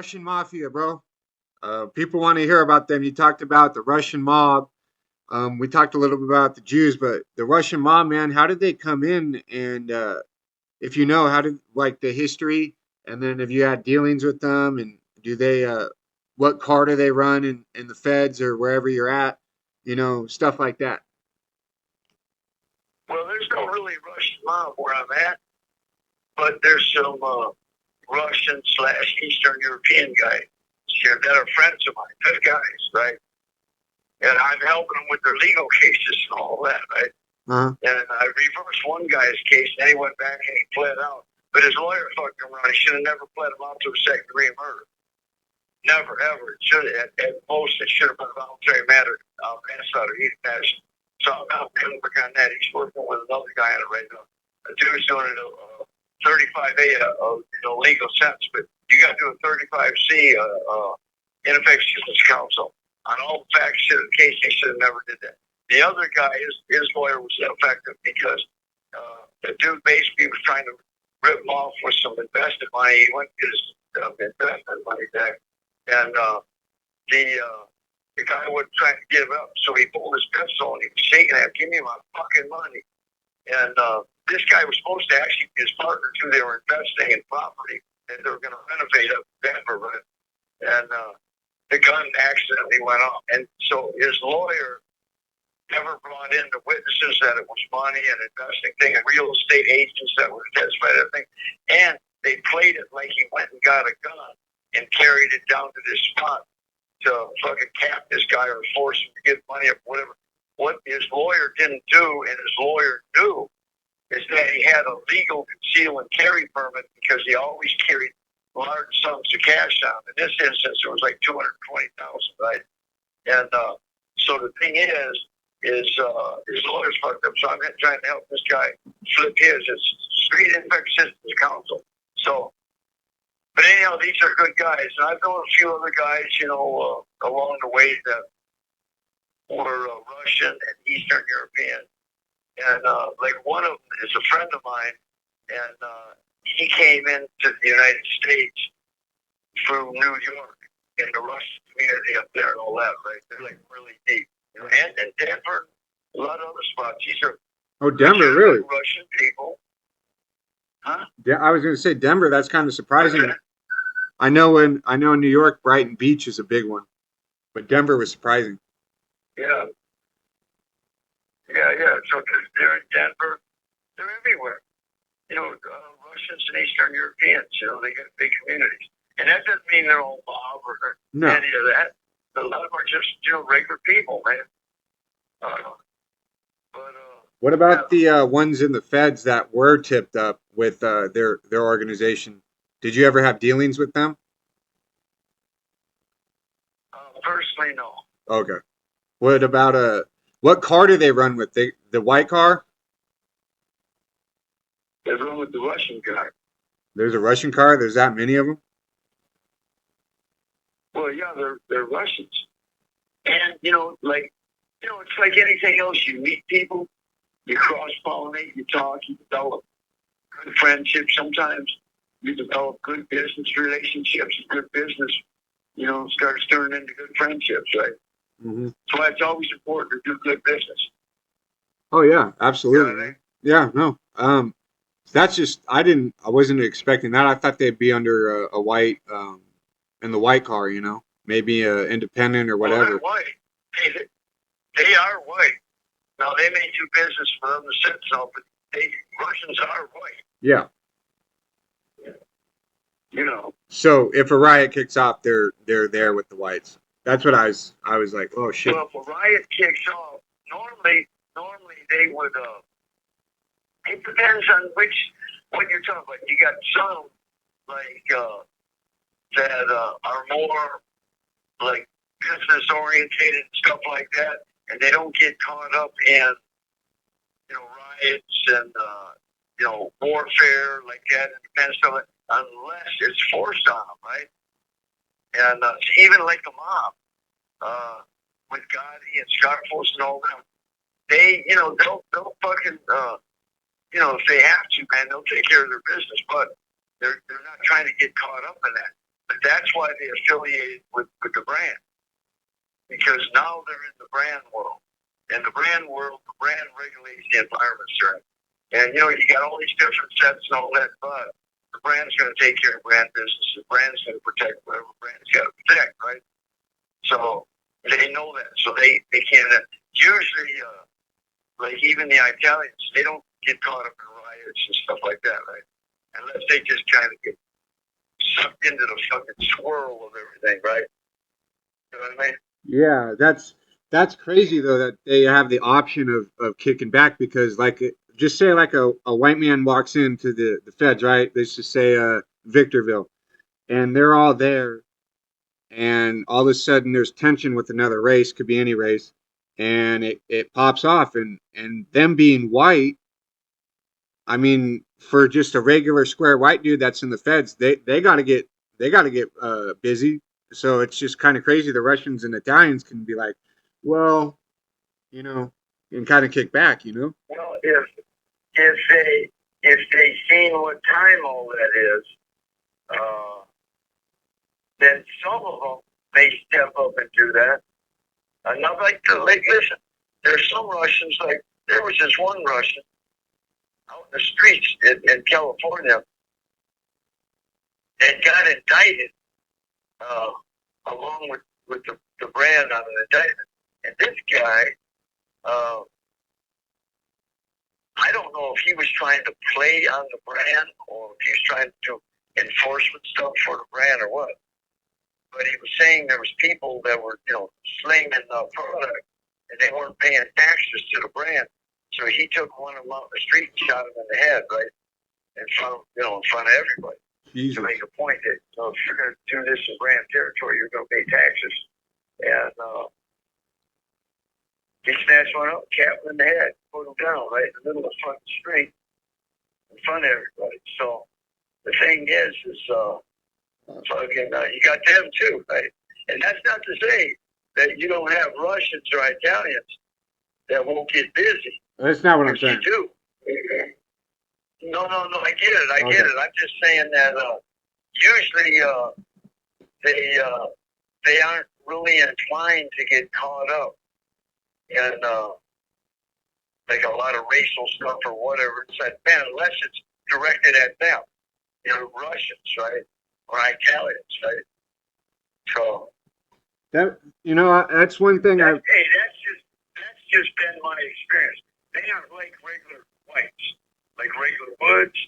Russian mafia, bro. People want to hear about them. You talked about the Russian mob. We talked a little bit about the Jews, but the Russian mob, man, how did they come in? And if you know, how did like the history, and then if you had dealings with them, and do they, what car do they run in the feds or wherever you're at, stuff like that. Well, there's no really Russian mob where I'm at, but there's some Russian slash Eastern European guys here that are friends of mine, good guys, right? And I'm helping them with their legal cases and all that, right? Uh-huh. And I reversed one guy's case, and then he went back and he pled out. But his lawyer fucked him around. He should have never pled him out to a second degree murder. Never, ever. It should have, at most, it should have been a voluntary manslaughter, heat of passion. So I'm not going to work on that. He's working with another guy on it right now. The dude's doing a 35A, legal sentence, but you got to do a 35C, ineffective assistance counsel. On all the facts of the case, he should have never did that. The other guy, his lawyer was ineffective because the dude basically was trying to rip him off with some invested money. He went to his investment money back, and the guy wasn't trying to give up, so he pulled his pistol and he was shaking at him, "Give me my fucking money." And this guy was supposed to actually be his partner too. They were investing in property and they were going to renovate up Denver, right? And the gun accidentally went off, and so his lawyer never brought in the witnesses that it was money and investing thing and real estate agents that were testified everything. And they played it like he went and got a gun and carried it down to this spot to fucking cap this guy or force him to give money or whatever. What his lawyer didn't do, and his lawyer knew, is that he had a legal conceal and carry permit because he always carried large sums of cash on. In this instance, it was like $220,000, right? And so the thing is his lawyer's fucked up. So I'm trying to help this guy flip his. It's street infect systems counsel. So, but anyhow, these are good guys, and I've known a few other guys, along the way that were Russian and Eastern European. And like one of them is a friend of mine, and he came into the United States through New York in the Russian community up there and all that, right? They're like really deep. And Denver, a lot of other spots. These are Denver, really? Russian people. Huh? Yeah, I was going to say Denver. That's kind of surprising. I know in New York, Brighton Beach is a big one, but Denver was surprising. Yeah. So they're in Denver. They're everywhere. Russians and Eastern Europeans. They got big communities, and that doesn't mean they're all mob or any of that. A lot of them are just regular people, man. What about the ones in the feds that were tipped up with their organization? Did you ever have dealings with them? Personally, no. Okay. What about what car do they run with? The white car? They run with the Russian guy. There's a Russian car? There's that many of them? Well, yeah, they're Russians. And, it's like anything else. You meet people, you cross-pollinate, you talk, you develop good friendships. Sometimes you develop good business relationships, and good business, starts turning into good friendships, right? Mm-hmm. So it's always important to do good business. Oh, yeah, absolutely. You know what I mean? Yeah, no. That's just, I wasn't expecting that. I thought they'd be under a white, in the white car, maybe independent or whatever. Well, they're white. They are white. Now, they may do business for other citizens, but Russians are white. Yeah. So if a riot kicks off, they're there with the whites. That's what I was like, oh shit. Well, if a riot kicks off, normally they would. It depends on what you're talking about. You got some that are more like business orientated and stuff like that, and they don't get caught up in riots and warfare like that and stuff unless it's forced on them, right? And even like the mob with Gotti and Scott Force and all them, they'll fucking if they have to, man, they'll take care of their business, but they're not trying to get caught up in that. But that's why they affiliated with the brand, because now they're in the brand world. In the brand world, the brand regulates the environment, sir. And you know, you got all these different sets and all that, but the brand's going to take care of brand business. The brand's going to protect whatever brand's got to protect, right? So they know that, so they can't. Usually, like even the Italians, they don't get caught up in riots and stuff like that, right? Unless they just kind of get sucked into the fucking swirl of everything, right? You know what I mean? Yeah, that's crazy though that they have the option of kicking back because like just say like a white man walks into the feds, right? Let's just say Victorville, and they're all there, and all of a sudden there's tension with another race, could be any race, and it pops off, and them being white, I mean, for just a regular square white dude that's in the feds, they got to get busy. So it's just kind of crazy. The Russians and Italians can be like, well, you know, and kind of kick back, you know. Well, if they seen what time all that is, uh, then some of them may step up and do that. Not like listen, there's some Russians like there was this one Russian out in the streets in California that got indicted uh, along with the brand on an indictment. And this guy, uh, I don't know if he was trying to play on the brand or if he was trying to do enforcement stuff for the brand or what. But he was saying there was people that were, slinging the product and they weren't paying taxes to the brand. So he took one of them out in the street and shot him in the head, right, in front of everybody. Jesus. To make a point that if you're going to do this in brand territory, you're going to pay taxes. And he snatched one up, capped him in the head, put him down right in the middle of the front street in front of everybody. So the thing is you got them too, right? And that's not to say that you don't have Russians or Italians that won't get busy. That's not what I'm saying. You do. No, I get it. I get it. I'm just saying that usually they aren't really inclined to get caught up in like a lot of racial stuff or whatever. It's like, man, unless it's directed at them, Russians, right, or Italians, right. So that's one thing I've. Hey, that's just been my experience. They aren't like regular whites, like regular woods.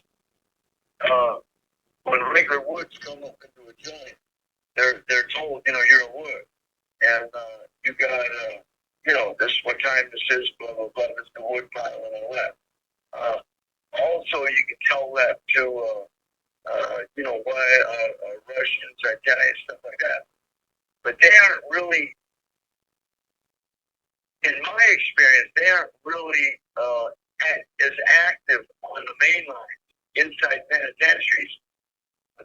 When regular woods come up into a joint, they're told, you're a wood, and you got, this is what time this is, blah blah blah. This is the wood pile and all that. Also, you can tell that to, why Russians, Italians, stuff like that. But they aren't really, in my experience, they aren't really as active on the main line inside penitentiaries.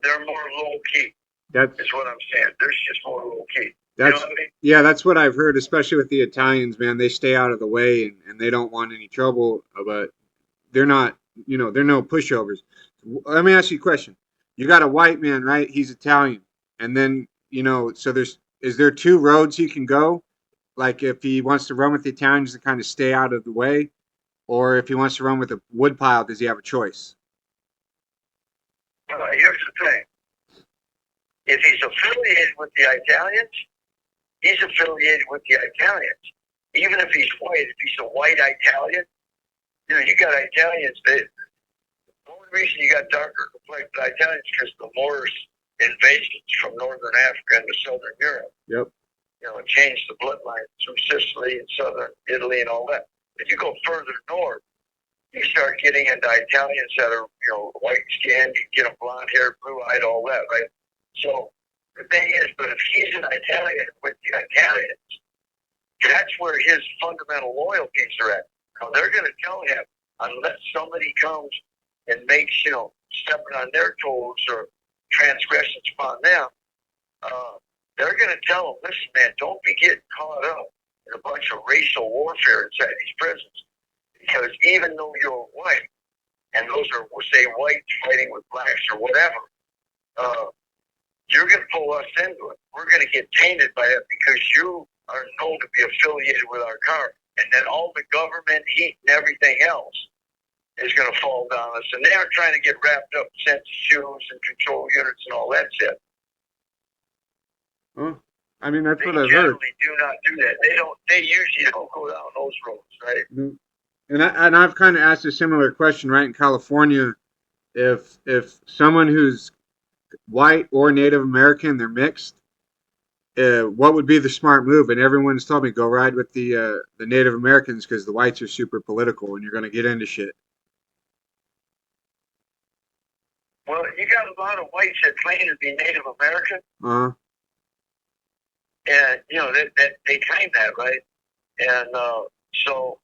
They're more low key. That's what I'm saying. They're just more low key. That's what I mean? Yeah, that's what I've heard, especially with the Italians, man. They stay out of the way and they don't want any trouble, but they're not, they're no pushovers. Let me ask you a question. You got a white man, right? He's Italian. And then, so is there two roads he can go? Like if he wants to run with the Italians to kind of stay out of the way, or if he wants to run with a woodpile, does he have a choice? Here's the thing. If he's affiliated with the Italians, he's affiliated with the Italians. Even if he's white, if he's a white Italian, you got Italians. The only reason you got darker complected Italians because the Moors invasions from northern Africa into southern Europe. Yep. It changed the bloodline through Sicily and southern Italy and all that. If you go further north, you start getting into Italians that are, white skinned, you get them blonde hair, blue eyed, all that, right? So the thing is, but if he's an Italian with the Italians, that's where his fundamental loyalties are at. Now they're going to tell him, unless somebody comes and makes, stepping on their toes or transgressions upon them, they're going to tell him, listen, man, don't be getting caught up in a bunch of racial warfare inside these prisons. Because even though you're white, and those are, we'll say, whites fighting with blacks or whatever, you're going to pull us into it. We're going to get tainted by that because you are known to be affiliated with our car. And then all the government heat and everything else is going to fall down us. And they are trying to get wrapped up in sensor shoes and control units and all that shit. Well, I mean, that's They what I've heard. generally do not do that. They usually don't go down those roads, right? Mhm. And I've kind of asked a similar question, right? In California, if someone who's white or Native American, they're mixed, what would be the smart move? And everyone's told me go ride with the Native Americans because the whites are super political and you're going to get into shit. Well, you got a lot of whites that claim to be Native American, and you know they claim that, right? And so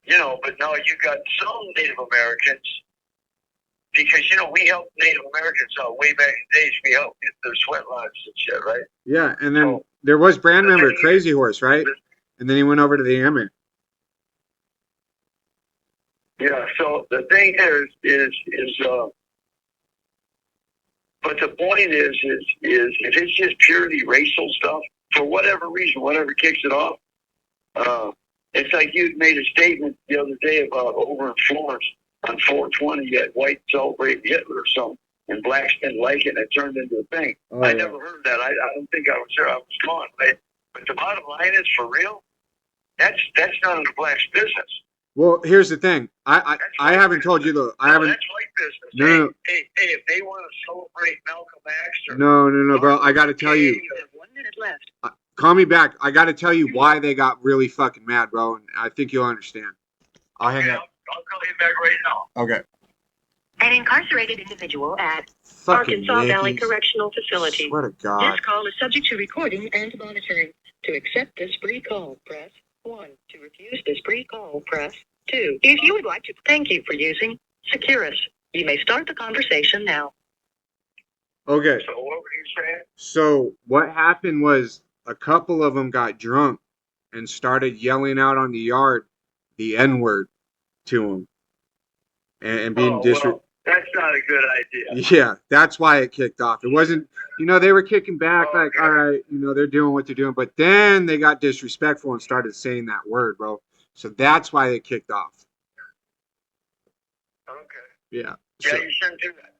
you know, but now you got some Native Americans because you know we helped Native Americans out way back in the days. We helped get their sweat lodges and shit, right? Yeah, and then there was brand member Crazy Horse, right? And then he went over to the Ammon. Yeah. So the thing is but the point is if it's just purely racial stuff, for whatever reason, whatever kicks it off, it's like you made a statement the other day about over in Florence on 420, you had white celebrating Hitler or something, and blacks didn't like it, and it turned into a thing. Oh, I never heard that. I don't think I was there. I was gone, right? But the bottom line is, for real, that's none of the blacks' business. Well, here's the thing. I haven't told you though. I haven't. That's white business. No. Hey, if they want to celebrate Malcolm X or No, bro. I got to tell you. 1 minute left. Call me back. I got to tell you why they got really fucking mad, bro. And I think you'll understand. I'll hang up. I'll call you back right now. Okay. An incarcerated individual at Fucking Arkansas Yankees. Valley Correctional Facility. Swear to God. This call is subject to recording and monitoring. To accept this free call, press 1. To refuse this free call, press 2. If you would like to, thank you for using Securus. You may start the conversation now. Okay. So what were you saying? So what happened was a couple of them got drunk and started yelling out on the yard the N-word to him and being well, that's not a good idea. Yeah, that's why it kicked off. It wasn't, they were kicking back like, all right, they're doing what they're doing. But then they got disrespectful and started saying that word, bro. So that's why it kicked off. Okay. Yeah. Yeah, you shouldn't do that.